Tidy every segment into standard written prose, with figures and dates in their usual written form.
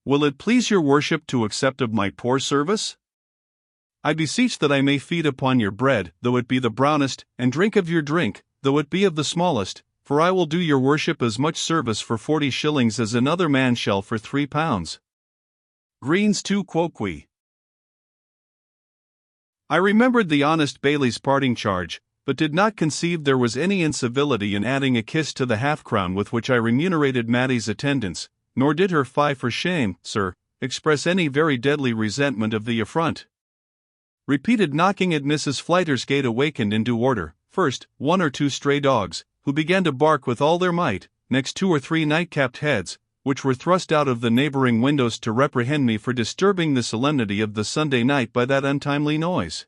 Will it please your worship to accept of my poor service? I beseech that I may feed upon your bread, though it be the brownest, and drink of your drink, though it be of the smallest, for I will do your worship as much service for 40 shillings as another man shall for 3 pounds. Green's 2 quoque. I remembered the honest bailie's parting charge, but did not conceive there was any incivility in adding a kiss to the half-crown with which I remunerated Mattie's attendance, nor did her "Fie for shame, sir," express any very deadly resentment of the affront. Repeated knocking at Mrs. Flyter's gate awakened in due order, first, 1 or 2 stray dogs, who began to bark with all their might, next 2 or 3 night-capped heads, which were thrust out of the neighboring windows to reprehend me for disturbing the solemnity of the Sunday night by that untimely noise.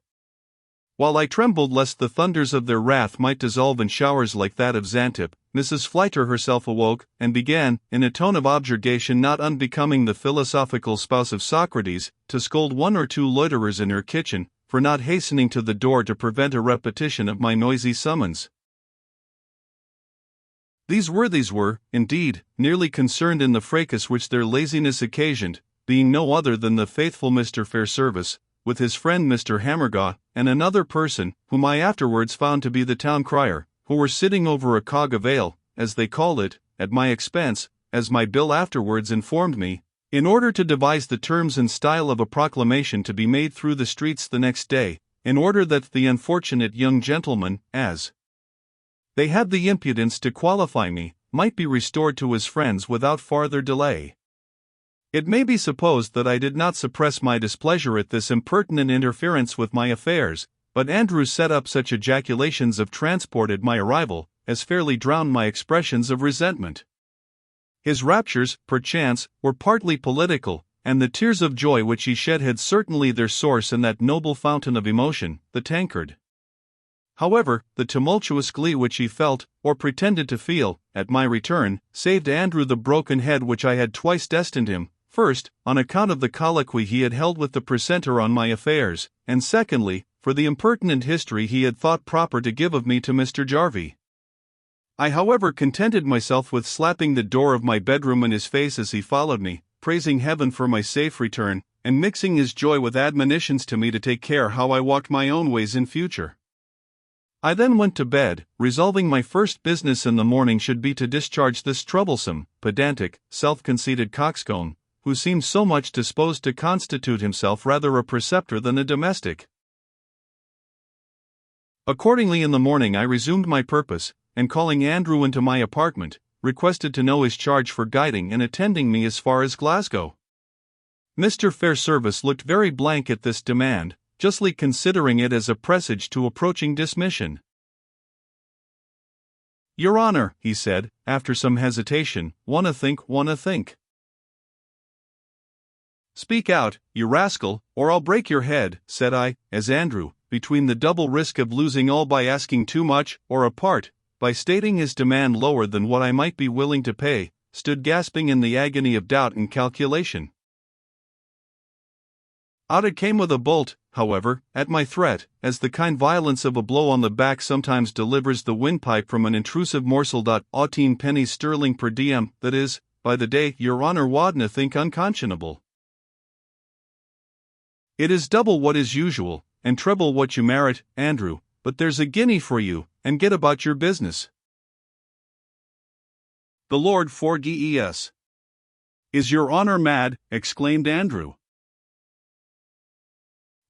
While I trembled lest the thunders of their wrath might dissolve in showers like that of Xantip, Mrs. Flyter herself awoke, and began, in a tone of objurgation not unbecoming the philosophical spouse of Socrates, to scold 1 or 2 loiterers in her kitchen, for not hastening to the door to prevent a repetition of my noisy summons. These worthies were, indeed, nearly concerned in the fracas which their laziness occasioned, being no other than the faithful Mr. Fairservice, with his friend Mr. Hammergaw, and another person, whom I afterwards found to be the town crier, who were sitting over a cog of ale, as they called it, at my expense, as my bill afterwards informed me, in order to devise the terms and style of a proclamation to be made through the streets the next day, in order that the unfortunate young gentleman, as they had the impudence to qualify me, might be restored to his friends without farther delay. It may be supposed that I did not suppress my displeasure at this impertinent interference with my affairs, but Andrew set up such ejaculations of transport at my arrival, as fairly drowned my expressions of resentment. His raptures, perchance, were partly political, and the tears of joy which he shed had certainly their source in that noble fountain of emotion, the tankard. However, the tumultuous glee which he felt, or pretended to feel, at my return, saved Andrew the broken head which I had twice destined him, first, on account of the colloquy he had held with the precentor on my affairs, and secondly, for the impertinent history he had thought proper to give of me to Mr. Jarvie. I however contented myself with slapping the door of my bedroom in his face as he followed me, praising heaven for my safe return, and mixing his joy with admonitions to me to take care how I walked my own ways in future. I then went to bed, resolving my first business in the morning should be to discharge this troublesome, pedantic, self-conceited coxcomb, who seemed so much disposed to constitute himself rather a preceptor than a domestic. Accordingly in the morning I resumed my purpose, and calling Andrew into my apartment, requested to know his charge for guiding and attending me as far as Glasgow. Mr. Fairservice looked very blank at this demand, justly considering it as a presage to approaching dismission. "Your Honour," he said, after some hesitation, wanna think. "Speak out, you rascal, or I'll break your head," said I, as Andrew, between the double risk of losing all by asking too much, or a part, by stating his demand lower than what I might be willing to pay, stood gasping in the agony of doubt and calculation. Out it came with a bolt, however, at my threat, as the kind violence of a blow on the back sometimes delivers the windpipe from an intrusive morsel. 18 pennies sterling per diem, that is, by the day, your Honour wadna think unconscionable. It is double what is usual, and treble what you merit, Andrew, but there's a guinea for you, and get about your business. The Lord forgives. Is your Honour mad? Exclaimed Andrew.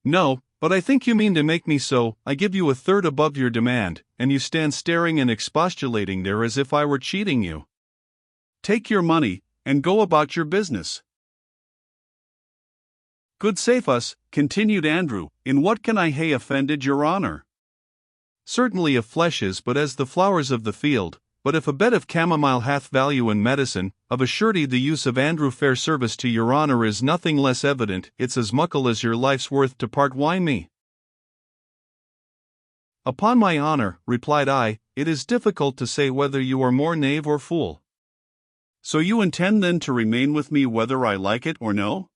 No, but I think you mean to make me so. I give you a third above your demand, and you stand staring and expostulating there as if I were cheating you. Take your money, and go about your business. Good save us, continued Andrew, in what can I hae offended your Honour? Certainly of flesh is but as the flowers of the field, but if a bed of chamomile hath value in medicine, of a surety the use of Andrew Fairservice to your Honour is nothing less evident. It's as muckle as your life's worth to part wine me. Upon my honour, replied I, it is difficult to say whether you are more knave or fool. So you intend then to remain with me whether I like it or no?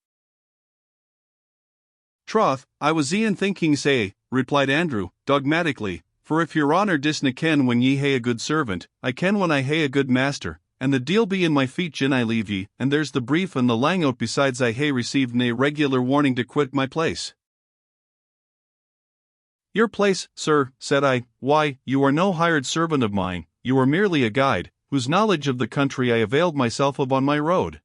Troth, I was e'en thinking sae, replied Andrew, dogmatically, for if your Honour disna ken when ye hae a good servant, I ken when I hae a good master, and the deal be in my feet gin I leave ye, and there's the brief and the lang out besides I hae received nae regular warning to quit my place. Your place, sir, said I, why, you are no hired servant of mine, you are merely a guide, whose knowledge of the country I availed myself of on my road.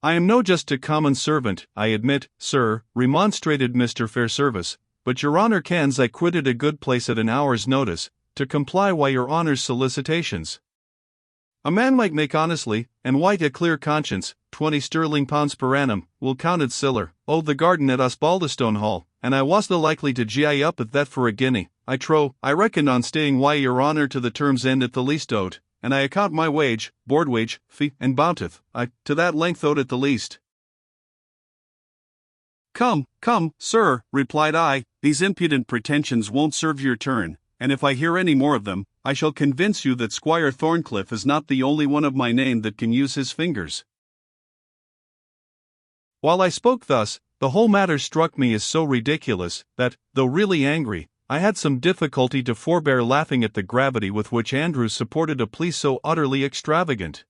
I am no just a common servant, I admit, sir, remonstrated Mr. Fairservice, but your honour kens I quitted a good place at an hour's notice, to comply wi' your honour's solicitations. A man might make honestly, and wi't a clear conscience, 20 sterling pounds per annum, will counted siller, o' the garden at Osbaldistone Hall, and I wasna likely to gie up at that for a guinea. I trow, I reckoned on staying wi' your honour to the term's end at the least o't, and I account my wage, board wage, fee, and bounteth, to that length o't at the least. Come, sir, replied I, these impudent pretensions won't serve your turn, and if I hear any more of them, I shall convince you that Squire Thorncliffe is not the only one of my name that can use his fingers. While I spoke thus, the whole matter struck me as so ridiculous, that, though really angry, I had some difficulty to forbear laughing at the gravity with which Andrew supported a plea so utterly extravagant.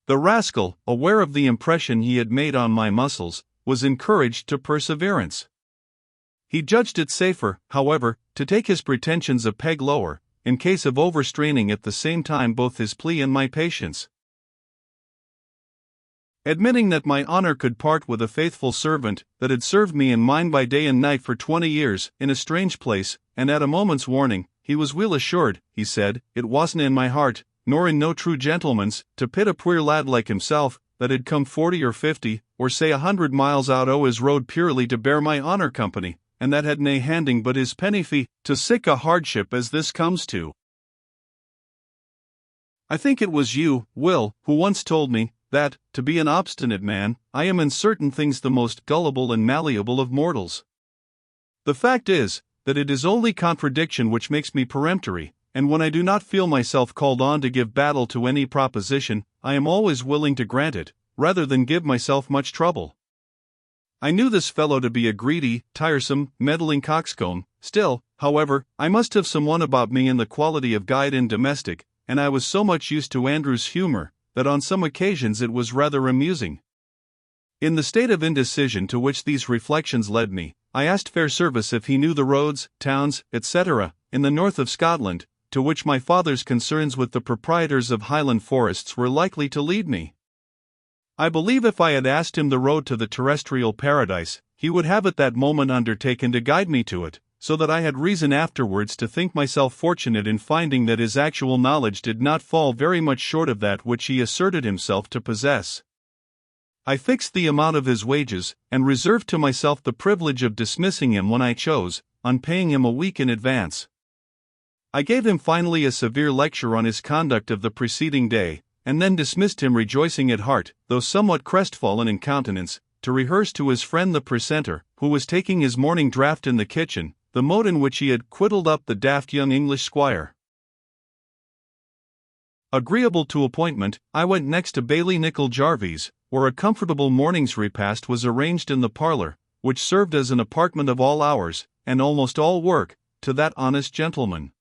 The rascal, aware of the impression he had made on my muscles, was encouraged to perseverance. He judged it safer, however, to take his pretensions a peg lower, in case of overstraining at the same time both his plea and my patience. Admitting that my honour could part with a faithful servant that had served me and mine by day and night for 20 years in a strange place, and at a moment's warning, he was weel assured, he said, it wasna in my heart, nor in no true gentleman's, to pit a puir lad like himself, that had come 40 or 50, or say 100 miles out o' his road purely to bear my honour company, and that had nae handing but his penny fee, to sic a hardship as this comes to. I think it was you, Will, who once told me, that, to be an obstinate man, I am in certain things the most gullible and malleable of mortals. The fact is, that it is only contradiction which makes me peremptory, and when I do not feel myself called on to give battle to any proposition, I am always willing to grant it, rather than give myself much trouble. I knew this fellow to be a greedy, tiresome, meddling coxcomb. Still, however, I must have someone about me in the quality of guide and domestic, and I was so much used to Andrew's humour, that on some occasions it was rather amusing. In the state of indecision to which these reflections led me, I asked Fairservice if he knew the roads, towns, etc., in the north of Scotland, to which my father's concerns with the proprietors of Highland forests were likely to lead me. I believe if I had asked him the road to the terrestrial paradise, he would have at that moment undertaken to guide me to it, so that I had reason afterwards to think myself fortunate in finding that his actual knowledge did not fall very much short of that which he asserted himself to possess. I fixed the amount of his wages, and reserved to myself the privilege of dismissing him when I chose, on paying him a week in advance. I gave him finally a severe lecture on his conduct of the preceding day, and then dismissed him rejoicing at heart, though somewhat crestfallen in countenance, to rehearse to his friend the precentor, who was taking his morning draught in the kitchen, the mode in which he had quiddled up the daft young English squire. Agreeable to appointment, I went next to Bailie Nicol Jarvie's, where a comfortable morning's repast was arranged in the parlour, which served as an apartment of all hours, and almost all work, to that honest gentleman.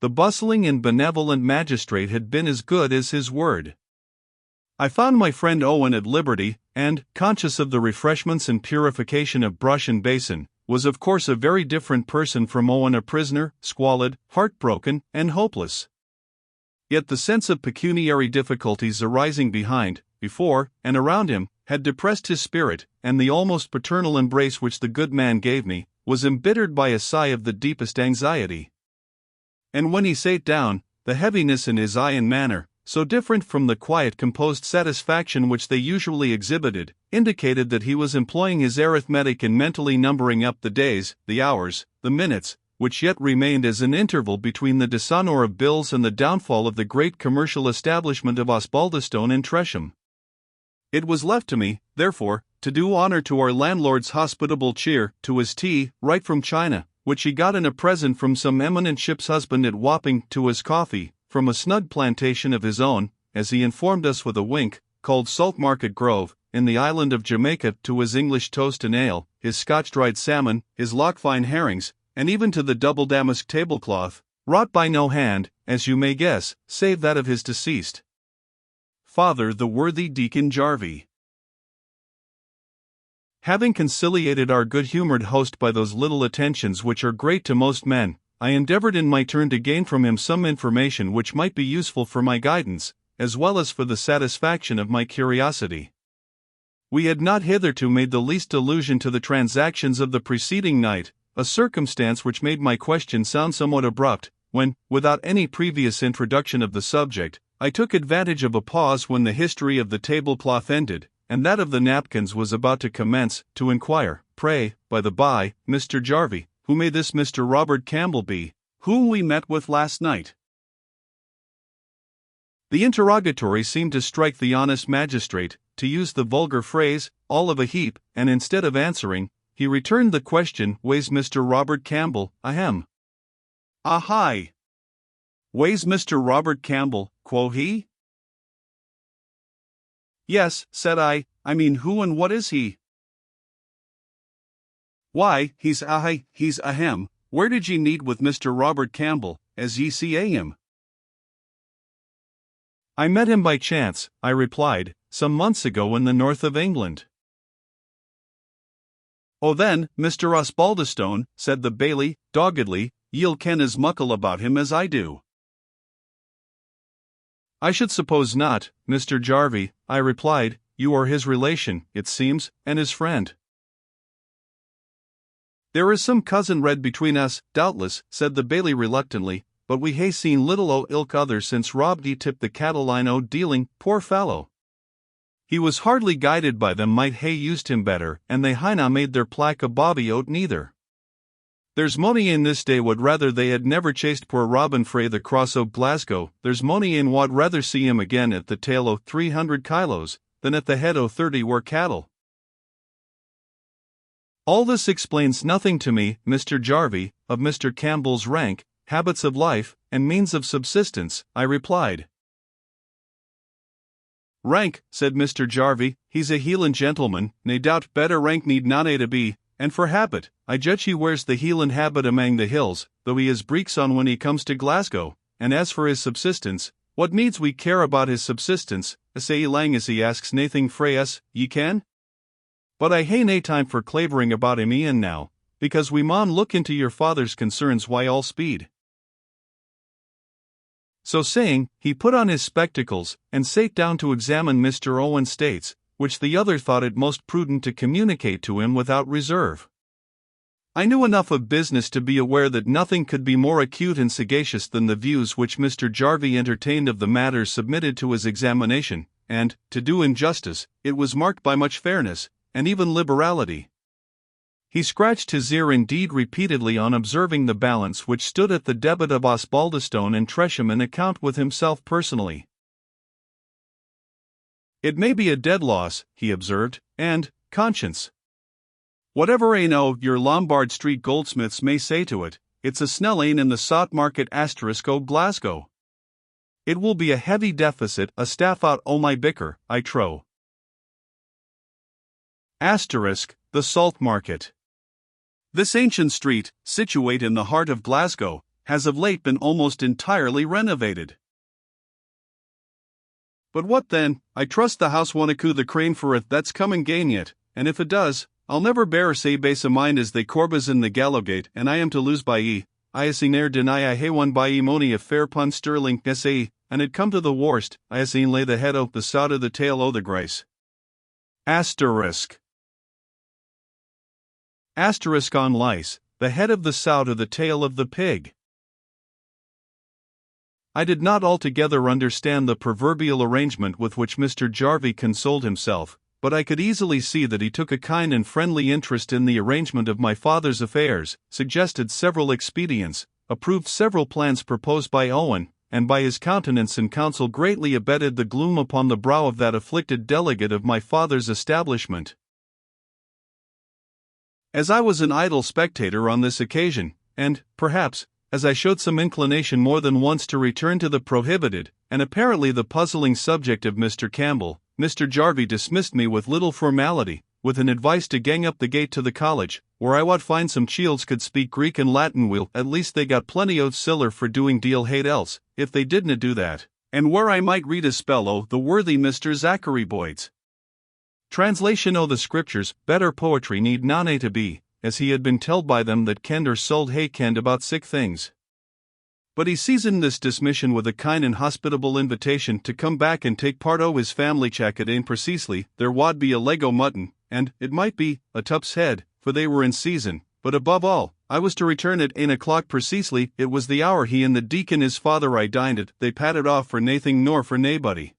The bustling and benevolent magistrate had been as good as his word. I found my friend Owen at liberty, and, conscious of the refreshments and purification of brush and basin, was of course a very different person from Owen a prisoner, squalid, heartbroken, and hopeless. Yet the sense of pecuniary difficulties arising behind, before, and around him, had depressed his spirit, and the almost paternal embrace which the good man gave me, was embittered by a sigh of the deepest anxiety. And when he sate down, the heaviness in his eye and manner, so different from the quiet composed satisfaction which they usually exhibited, indicated that he was employing his arithmetic in mentally numbering up the days, the hours, the minutes, which yet remained as an interval between the dishonour of bills and the downfall of the great commercial establishment of Osbaldistone and Tresham. It was left to me, therefore, to do honour to our landlord's hospitable cheer, to his tea, right from China, which he got in a present from some eminent ship's husband at Wapping, to his coffee, from a snug plantation of his own, as he informed us with a wink, called Salt Market Grove, in the island of Jamaica, to his English toast and ale, his Scotch-dried salmon, his Lochfine herrings, and even to the double damask tablecloth, wrought by no hand, as you may guess, save that of his deceased father, the worthy Deacon Jarvie. Having conciliated our good-humored host by those little attentions which are great to most men, I endeavored in my turn to gain from him some information which might be useful for my guidance, as well as for the satisfaction of my curiosity. We had not hitherto made the least allusion to the transactions of the preceding night, a circumstance which made my question sound somewhat abrupt, when, without any previous introduction of the subject, I took advantage of a pause when the history of the tablecloth ended, and that of the napkins was about to commence, to inquire, "Pray, by the by, Mr. Jarvie, who may this Mr. Robert Campbell be, whom we met with last night?" The interrogatory seemed to strike the honest magistrate, to use the vulgar phrase, all of a heap, and instead of answering, he returned the question, "Ways Mr. Robert Campbell, ahem." "Ahi! Ways Mr. Robert Campbell, quo he?" "Yes," said I mean who and what is he?" "Why, he's ahem. Where did ye meet with Mr. Robert Campbell, as ye see him?" "I met him by chance," I replied, "some months ago in the north of England." "Oh then, Mr. Osbaldistone," said the Bailie, doggedly, "ye'll ken as muckle about him as I do." "I should suppose not, Mr. Jarvie," I replied, "you are his relation, it seems, and his friend." "There is some cousin red between us, doubtless," said the Bailie reluctantly, "but we hae seen little o' ilk other since Rob tipped the cattle line o' dealing, poor fallow. He was hardly guided by them might hae used him better, and they haena made their plack a bobby out neither. There's mony in this day would rather they had never chased poor Robin frae the cross o' Glasgow, there's mony in wad rather see him again at the tail o' 300 kilos, than at the head o' 30 war cattle." "All this explains nothing to me, Mr. Jarvie, of Mr. Campbell's rank, habits of life, and means of subsistence," I replied. "Rank," said Mr. Jarvie, "he's a Hieland gentleman, nae doubt better rank need nae to be, and for habit, I judge he wears the Hieland habit amang the hills, though he has breeks on when he comes to Glasgow, and as for his subsistence, what needs we care about his subsistence, sae lang as he asks naething frae us, ye ken? But I hae nae time for clavering about him e'en now, because we maun look into your father's concerns wy all speed." So saying, he put on his spectacles, and sate down to examine Mr. Owen's states, which the other thought it most prudent to communicate to him without reserve. I knew enough of business to be aware that nothing could be more acute and sagacious than the views which Mr. Jarvie entertained of the matters submitted to his examination, and, to do him justice, it was marked by much fairness, and even liberality. He scratched his ear indeed repeatedly on observing the balance which stood at the debit of Osbaldistone and Tresham in account with himself personally. "It may be a dead loss," he observed, "and, conscience, whatever ane o' your Lombard Street goldsmiths may say to it, it's a snell ane in the Sot Market o' Glasgow. It will be a heavy deficit, a staff out o' my bicker, I trow." The Salt Market. This ancient street, situate in the heart of Glasgow, has of late been almost entirely renovated. But what then? I trust the house wonna coo the crane for it that's coming gain yet, and if it does, I'll never bear sae base a mind as they corbas in the Gallowgate, and I am to lose by ye. I as ne'er deny I hae won by ye mony a fair pun sterling sa, and it come to the worst, I as lay the head o' the sod o' the tail o' the grace. Asterisk on lice, the head of the sow to the tail of the pig. I did not altogether understand the proverbial arrangement with which Mr. Jarvie consoled himself, but I could easily see that he took a kind and friendly interest in the arrangement of my father's affairs, suggested several expedients, approved several plans proposed by Owen, and by his countenance and counsel greatly abated the gloom upon the brow of that afflicted delegate of my father's establishment. As I was an idle spectator on this occasion, and, perhaps, as I showed some inclination more than once to return to the prohibited, and apparently the puzzling subject of Mr. Campbell, Mr. Jarvie dismissed me with little formality, with an advice to gang up the gate to the college, where I wad find some chiels could speak Greek and Latin will, at least they got plenty o' siller for doing deal hate else, if they didna do that, and where I might read a spell o' the worthy Mr. Zachary Boyd's translation o' the scriptures. Better poetry need none to be, as he had been told by them that kenned or sold hay kenned about sick things. But he seasoned this dismission with a kind and hospitable invitation to come back and take part o' his family chacket in precisely. There wad be a leg o' mutton, and, it might be, a tup's head, for they were in season, but above all, I was to return at 8 o'clock precisely. It was the hour he and the deacon his father I dined at. They padded off for naething nor for naebody.